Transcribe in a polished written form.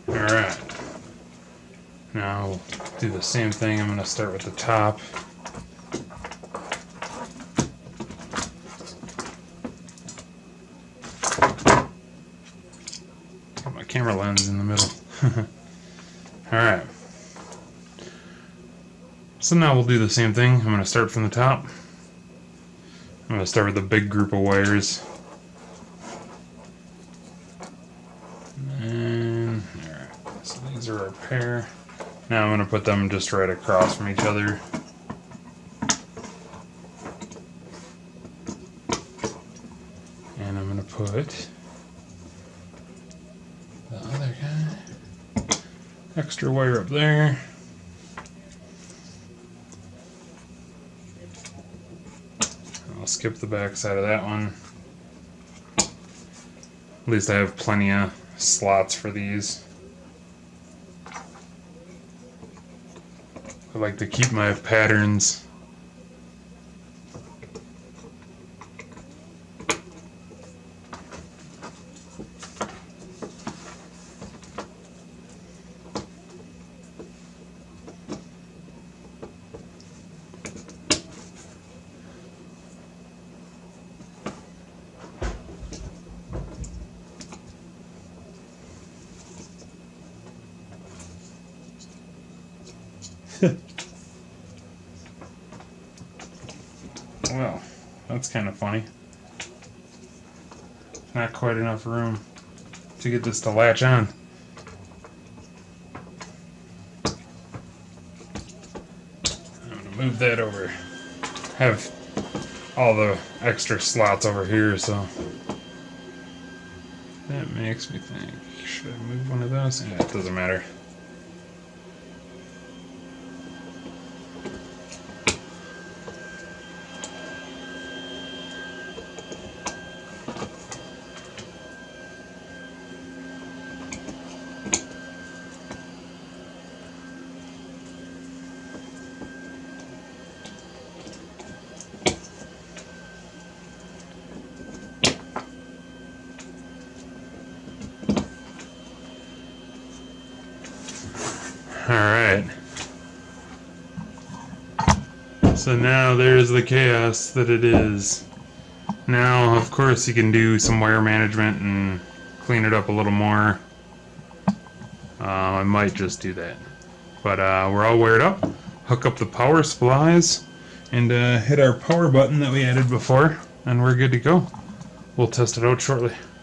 Alright. Now we'll do the same thing. I'm going to start with the top. Got my camera lens in the middle. Alright. So now we'll do the same thing. I'm going to start from the top. I'm going to start with a big group of wires. And, alright, so these are our pair. Now I'm going to put them just right across from each other. And I'm going to put the other guy, extra wire up there. I'll skip the back side of that one. At least I have plenty of slots for these. I like to keep my patterns. Well, that's kind of funny. Not quite enough room to get this to latch on. I'm going to move that over. Have all the extra slots over here, so that makes me think, should I move one of those? Yeah, it doesn't matter. Alright. So now there's the chaos that it is. Now, of course, you can do some wire management and clean it up a little more. I might just do that. But we're all wired up. Hook up the power supplies and hit our power button that we added before, and we're good to go. We'll test it out shortly.